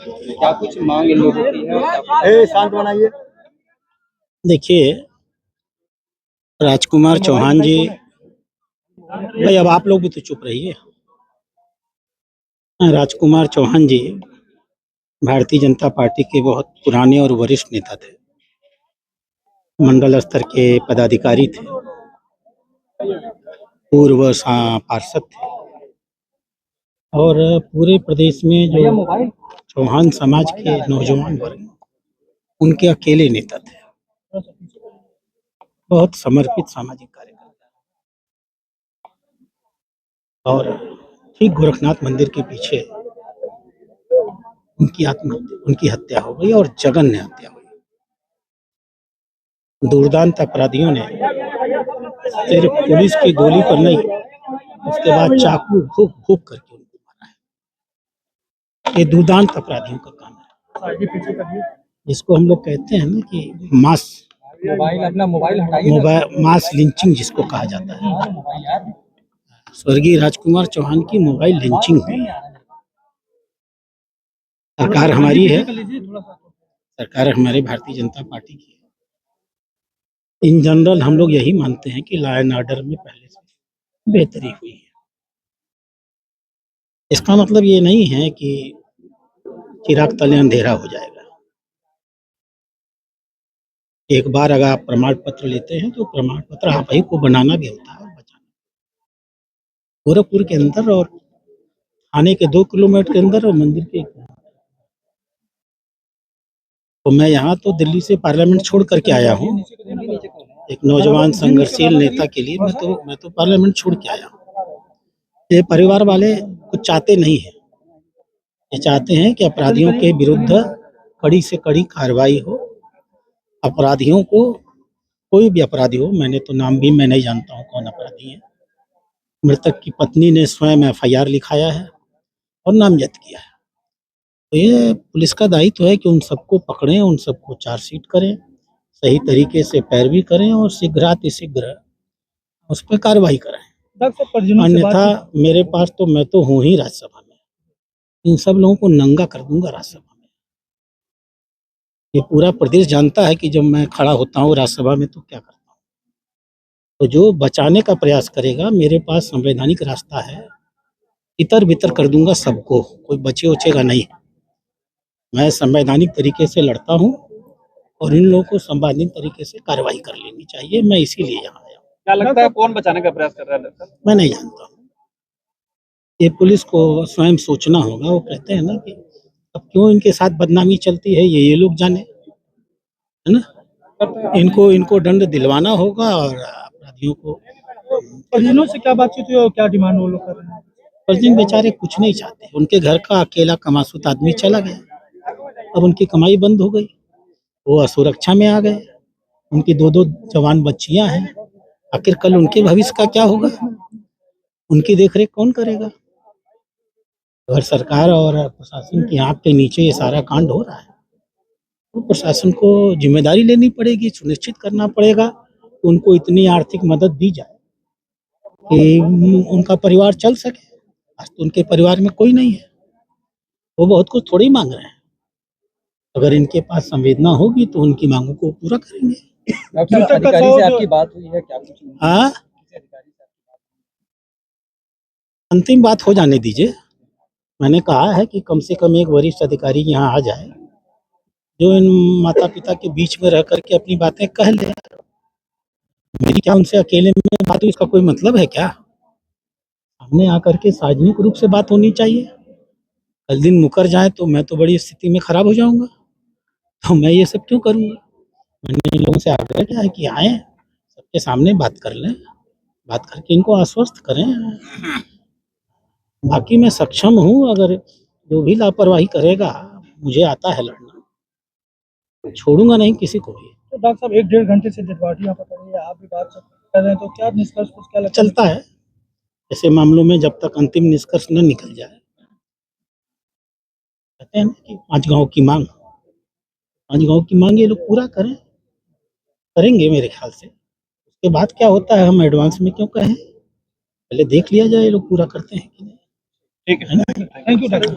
क्या कुछ मांग इन लोगों की है और क्या शांत बनाइए। देखिए, राजकुमार चौहान जी, भाई अब आप लोग भी तो चुप रहिए। राजकुमार चौहान जी भारतीय जनता पार्टी के बहुत पुराने और वरिष्ठ नेता थे, मंडल स्तर के पदाधिकारी थे, पूर्व पार्षद थे और पूरे प्रदेश में जो चौहान समाज के नौजवान वर्ग उनके अकेले नेता थे। बहुत समर्पित सामाजिक कार्यकर्ता और ठीक गोरखनाथ मंदिर के पीछे उनकी हत्या हो गई और जघन्य हत्या हुई। दुर्दांत अपराधियों ने सिर्फ पुलिस की गोली पर नहीं, उसके बाद चाकू घोंप घोंप करके उनको मारा है। ये दुर्दांत अपराधियों का काम है, जिसको हम लोग कहते हैं ना कि मास लिंचिंग जिसको कहा जाता है। स्वर्गीय राजकुमार चौहान की मोबाइल लिंचिंग हुई है। सरकार हमारी है, सरकार हमारी भारतीय जनता पार्टी की है। इन जनरल हम लोग यही मानते हैं कि लॉ एंड ऑर्डर में पहले से बेहतरी हुई है। इसका मतलब ये नहीं है कि चिराग तले अंधेरा हो जाएगा। एक बार अगर आप प्रमाण पत्र लेते हैं तो प्रमाण पत्र आप ही को बनाना भी होता है और बचाना। गोरखपुर के अंदर और थाने के 2 किलोमीटर के अंदर और मंदिर के 1 किलोमीटर। तो मैं यहाँ तो दिल्ली से पार्लियामेंट छोड़ करके आया हूँ। एक नौजवान संघर्षशील नेता के लिए मैं तो पार्लियामेंट छोड़ के आया हूँ। ये परिवार वाले कुछ चाहते नहीं है। ये चाहते हैं कि अपराधियों के विरुद्ध कड़ी से कड़ी कार्रवाई हो। अपराधियों को, कोई भी अपराधी हो, मैंने तो नाम भी मैं नहीं जानता हूँ कौन अपराधी है। मृतक की पत्नी ने स्वयं FIR लिखाया है और नामजद किया है। तो ये पुलिस का दायित्व है कि उन सबको पकड़ें, उन सबको चार्जशीट करें, सही तरीके से पैरवी करें और शीघ्रातिशीघ्र उस पर कार्रवाई करें। अन्यथा मेरे पास तो, मैं तो हूँ ही राज्यसभा में, इन सब लोगों को नंगा कर दूंगा राज्यसभा में। ये पूरा प्रदेश जानता है कि जब मैं खड़ा होता हूँ राज्यसभा में तो क्या करता हूँ। तो जो बचाने का प्रयास करेगा, मेरे पास संवैधानिक रास्ता है, इतर बितर कर दूंगा सबको, कोई बचे उचेगा नहीं। मैं संवैधानिक तरीके से लड़ता हूँ और इन लोगों को संवैधानिक तरीके से कार्रवाई कर लेनी चाहिए। मैं इसीलिए यहाँ आया हूँ। क्या लगता है कौन बचाने का प्रयास कर रहा है? मैं नहीं जानता हूँ, ये पुलिस को स्वयं सोचना होगा। वो कहते हैं ना कि अब क्यों इनके साथ बदनामी चलती है, ये लोग जाने, है ना। इनको दंड दिलवाना होगा और अपराधियों को। परिजनों से क्या बातचीत हुई और क्या डिमांड वो लोग कर रहे हैं? परिजन बेचारे कुछ नहीं चाहते। उनके घर का अकेला कमासुत आदमी चला गया, अब उनकी कमाई बंद हो गई, वो असुरक्षा में आ गए। उनकी 2-2 जवान बच्चियां हैं। आखिर कल उनके भविष्य का क्या होगा? उनकी देखरेख कौन करेगा? अगर सरकार और प्रशासन की आंख के नीचे ये सारा कांड हो रहा है तो प्रशासन को जिम्मेदारी लेनी पड़ेगी, सुनिश्चित करना पड़ेगा कि उनको इतनी आर्थिक मदद दी जाए कि उनका परिवार चल सके। आज तो उनके परिवार में कोई नहीं है, वो बहुत कुछ थोड़ी मांग रहे हैं। अगर इनके पास संवेदना होगी तो उनकी मांगों को पूरा करेंगे। अधिकारी से आपकी बात हुई है क्या? कुछ हाँ, अंतिम बात हो जाने दीजिए। मैंने कहा है कि कम से कम एक वरिष्ठ अधिकारी यहाँ आ जाए जो इन माता पिता के बीच में रह करके अपनी बातें कह ले। मेरी क्या उनसे अकेले में बात हुई, इसका कोई मतलब है क्या? सामने आकर के सार्वजनिक रूप से बात होनी चाहिए। कल दिन मुकर जाए तो मैं तो बड़ी स्थिति में खराब हो जाऊंगा, तो मैं ये सब क्यों करूंगा? मैंने इन लोगों से आग्रह किया है कि आए, सबके सामने बात कर लें, बात करके इनको आश्वस्त करें। बाकी मैं सक्षम हूँ, अगर जो भी लापरवाही करेगा, मुझे आता है लड़ना, छोड़ूंगा नहीं किसी को भी। तो डॉक्टर साहब 1-1.5 घंटे से डेड बॉडी यहाँ पर पड़ी है, आप भी बात कर रहे हैं, तो क्या निष्कर्ष कुछ क्या लगता चलता है ऐसे मामलों में, जब तक अंतिम निष्कर्ष न निकल जाए। कहते हैं ना कि 5 गांव की मांग, 5 गांव की मांग ये लोग पूरा करेंगे मेरे ख्याल से। उसके बाद क्या होता है हम एडवांस में क्यों कहें, पहले देख लिया जाए ये लोग पूरा करते हैं कि नहीं। ठीक है, थैंक यू डॉक्टर।